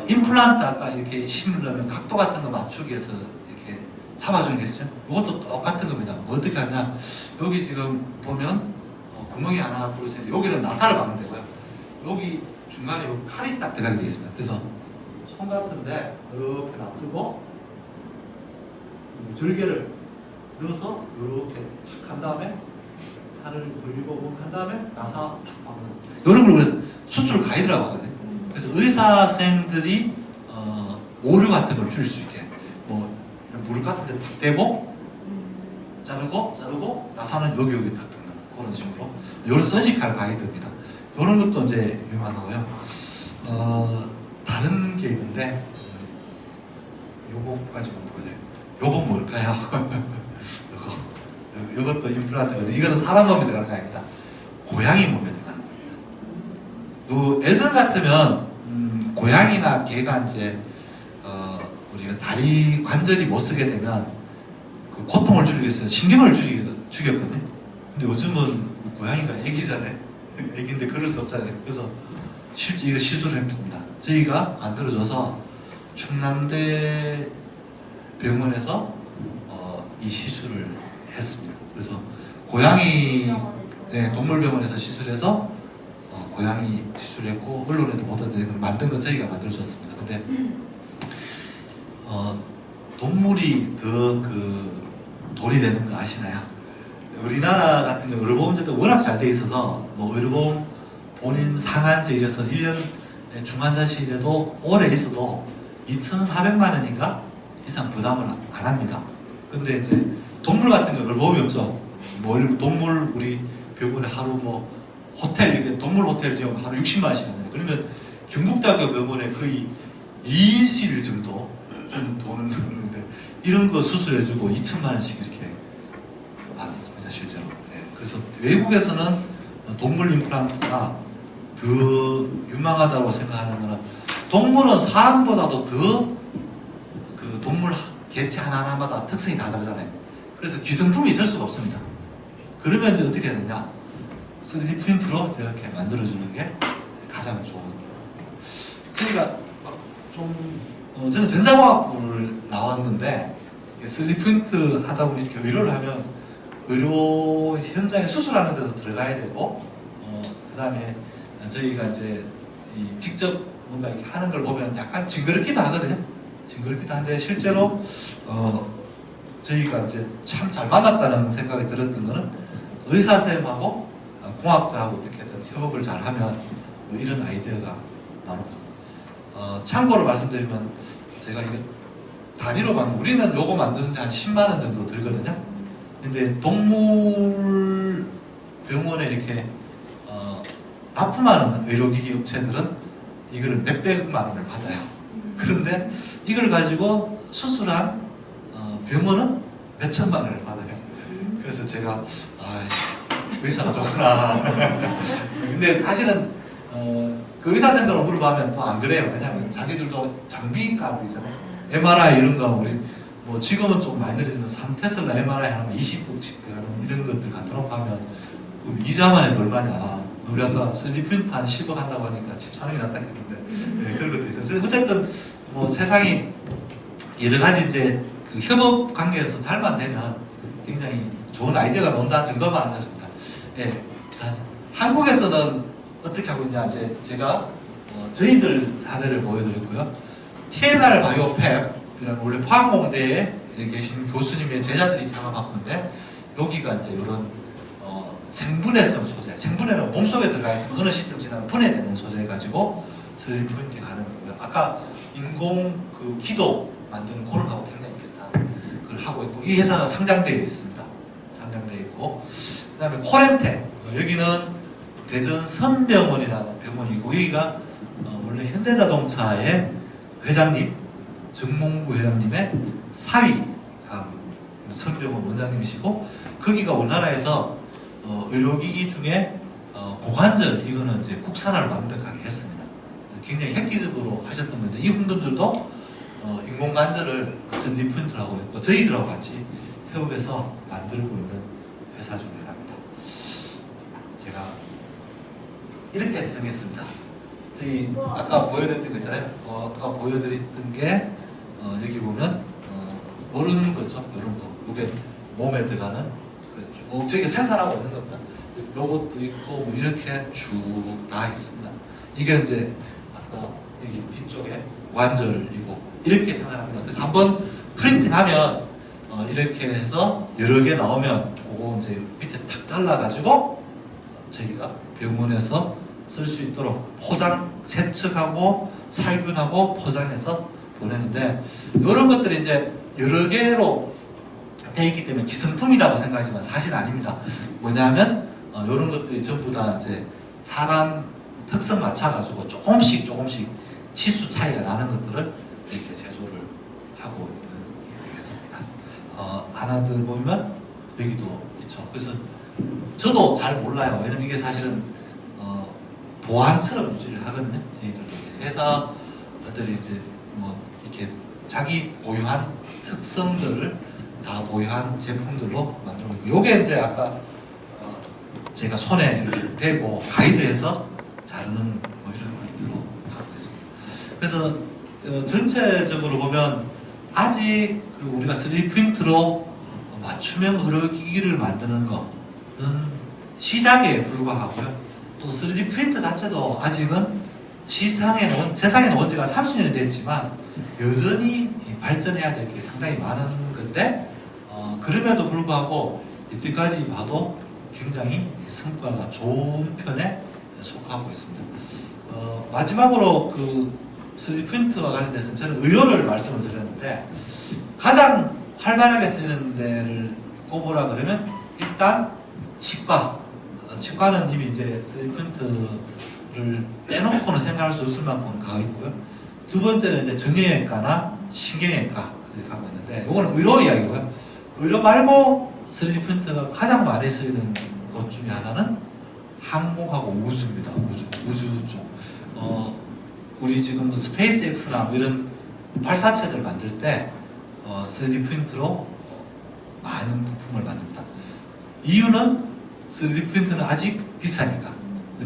임플란트 아까 이렇게 심으려면 각도 같은 거 맞추기 위해서 이렇게 잡아주는 게 있어요. 이것도 똑같은 겁니다. 뭐 어떻게 하냐. 여기 지금 보면 구멍이 하나 둘 셋 여기는 나사를 박으면 되고요. 여기 중간에 여기 칼이 딱 들어가게 되어 있습니다. 그래서 손 같은데 이렇게 놔두고 절개를 넣어서 이렇게 착 한 다음에 살을 돌리고 한 다음에 나사 탁 박는 이런 걸 그래서 수술 가이드라고 하거든요. 그래서 의사 선생들이 오류 같은 걸 줄일 수 있게 뭐 무릎 같은 데 대고 자르고 나사는 여기 탁 듣는 그런 식으로 이런 서지컬 가이드입니다. 이런 것도 이제 유명하고요. 다른 게 있는데 요거까지 보여드려요. 요건 뭘까요? 요것도 임플란트거든요. 이거는 사람 몸에 들어가는 게 아닙니다. 고양이 몸에 들어가는 거예요. 애선 같으면 고양이나 개가 이제 우리가 다리 관절이 못 쓰게 되면 그 고통을 줄이기 위해서 신경을 죽였거든요. 근데 요즘은 고양이가 애기잖아요. 애기인데 그럴 수 없잖아요. 그래서 실제 이거 시술을 했습니다. 저희가 안 들어줘서 충남대 병원에서 이 시술을 했습니다. 그래서 고양이 동물병원에서 시술해서 고양이 시술했고 언론에도 보도되고 만든 거 저희가 만들어줬습니다. 근데 동물이 더 그 돈이 되는 거 아시나요? 우리나라 같은 경우 의료보험제도 워낙 잘 돼 있어서 뭐 의료보험 본인 상한제 이래서 1년 중환자실에도 오래 있어도 2,400만 원인가 이상 부담을 안 합니다. 근데 이제 동물 같은 거 얼마나 없죠. 뭐 동물 우리 병원에 하루 뭐 호텔 이렇게 동물 호텔 지금 하루 60만 원씩 하잖아요. 그러면 경북대학교 병원에 거의 2인실 정도 좀 돈을 드는데 이런 거 수술해주고 2천만 원씩 이렇게 받았습니다 실제로. 네. 그래서 외국에서는 동물 임플란트가 더 유망하다고 생각하는 거는 동물은 사람보다도 더 그 동물 개체 하나하나마다 특성이 다 다르잖아요. 그래서 기성품이 있을 수가 없습니다. 그러면 이제 어떻게 되느냐? 3D 프린트로 이렇게 만들어주는 게 가장 좋은. 그러니까 저는 전자공학부를 나왔는데 3D 프린트 하다 보니 이렇게 의료를 하면 의료 현장에 수술하는 데도 들어가야 되고, 그 다음에 저희가 이제 직접 뭔가 이렇게 하는 걸 보면 약간 징그럽기도 하거든요. 징그럽기도 한데 실제로 저희가 이제 참 잘 맞았다는 생각이 들었던 거는 의사 선생님하고 공학자하고 어떻게든 협업을 잘 하면 뭐 이런 아이디어가 나옵니다. 참고로 말씀드리면 제가 이거 단위로 우리는 요거 만드는데 한 10만 원 정도 들거든요. 근데 동물 병원에 이렇게 납품하는 의료기기 업체들은 이거를 몇백만 원을 받아요. 그런데 이걸 가지고 수술한 병원은 몇천만 원을 받아요. 그래서 제가 의사가 좋구나. 근데 사실은 그 의사 선생님으로 물어보면 또 안 그래요. 왜냐하면 자기들도 장비 값이 있잖아요. MRI 이런 거 우리 뭐 지금은 좀 많이 늘어지면 3테슬라 MRI 하면 20억씩 이런 것들 갖도록 하면 이자만 해도 얼마냐. 우리 아까 3D 프린트 한 10억 한다고 하니까 집 사는 게 낫다 했는데 네, 그런 것도 있어요. 어쨌든 뭐 세상이 여러 가지 이제 그 협업 관계에서 잘만 되면 굉장히 좋은 아이디어가 나온다는 정도만 알려줍니다. 예, 한국에서는 어떻게 하고 있냐, 이제 제가 저희들 사례를 보여드렸고요. TNR 바이오팹이라는 원래 화학공대에 계신 교수님의 제자들이 창업한 건데, 여기가 이제 이런 생분해성 소재, 생분해는 몸속에 들어가 있으면 어느 시점 지나면 분해되는 소재 가지고 3D 프린팅 하는 거고요. 아까 인공 그 기도 만드는 그런 거하고 굉장히 비슷한 걸 하고 있고, 이 회사가 상장되어 있습니다. 상장되어 있고, 그 다음에 코렌텍, 여기는 대전 선병원이라는 병원이고, 여기가 원래 현대자동차의 회장님, 정몽구 회장님의 사위가 선병원 원장님이시고, 거기가 우리나라에서 의료기기 중에 고관절, 이거는 이제 국산화를 완벽하게 했습니다. 굉장히 획기적으로 하셨던 건데, 이분들도 인공관절을 3D 프린트를 하고 있고, 저희들하고 같이 협업해서 만들고 있는 회사 중에 하나입니다. 제가 이렇게 정했습니다. 저희 아까 보여드렸던 거 있잖아요. 아까 보여드렸던 게 여기 보면 이런 거죠. 이런 거. 이게 몸에 들어가는 저기 생산하고 있는 겁니다. 요것도 있고 뭐 이렇게 쭉 다 있습니다. 이게 이제 아까 여기 뒤쪽에 관절이고 이렇게 생산합니다. 그래서 한번 프린팅하면 이렇게 해서 여러 개 나오면 그거 이제 밑에 탁 잘라가지고 저희가 병원에서 쓸 수 있도록 포장, 세척하고 살균하고 포장해서 보내는데, 이런 것들이 이제 여러 개로 되어 있기 때문에 기성품이라고 생각하지만 사실 아닙니다. 뭐냐면 이런 것들이 전부 다 이제 사람 특성 맞춰가지고 조금씩 치수 차이가 나는 것들을 이렇게 제조를 하고 있는 게 되겠습니다. 하나 더 보면 여기도 있죠. 그래서 저도 잘 몰라요. 왜냐면 이게 사실은 보안처럼 유지를 하거든요. 저희들도 이제 회사들이 이제 뭐 이렇게 자기 고유한 특성들을 다 보유한 제품들로 만들고 있고, 요게 이제 아까 제가 손에 이렇게 대고 가이드해서 자르는 뭐 이런 것들로 하고 있습니다. 그래서 전체적으로 보면 아직 그 우리가 3D 프린트로 맞춤형 의료기기를 만드는 것은 시작에 불과하고요. 또 3D 프린터 자체도 아직은 세상에 나온 지가 30년이 됐지만 여전히 발전해야 될 게 상당히 많은 건데, 그럼에도 불구하고 이때까지 봐도 굉장히 성과가 좋은 편에 속하고 있습니다. 마지막으로 그 3D 프린터와 관련돼서 저는 의료를 말씀을 드렸는데, 가장 활발하게 쓰는 데를 꼽으라 그러면 일단 치과. 치과는 이미 이제 3D 프린트를 떼놓고는 생각할 수 없을 만큼 가고 있고요. 두 번째는 이제 정형외과나 신경외과 가고 있는데, 이거는 의료 이야기고요. 의료 말고 3D 프린터가 가장 많이 쓰이는 것 중에 하나는 항공하고 우주입니다. 우주 쪽. 우리 지금 스페이스 X나 이런 발사체들 만들 때 3D 프린터로 많은 부품을 만듭니다. 이유는 3D 프린터는 아직 비싸니까.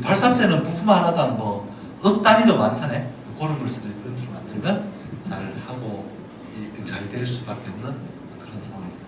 발사체는 부품 하나가 뭐 억 단위도 많잖아요. 그런 걸 3D 프린터로 만들면 잘 하고 잘 될 수밖에 없는 그런 상황입니다.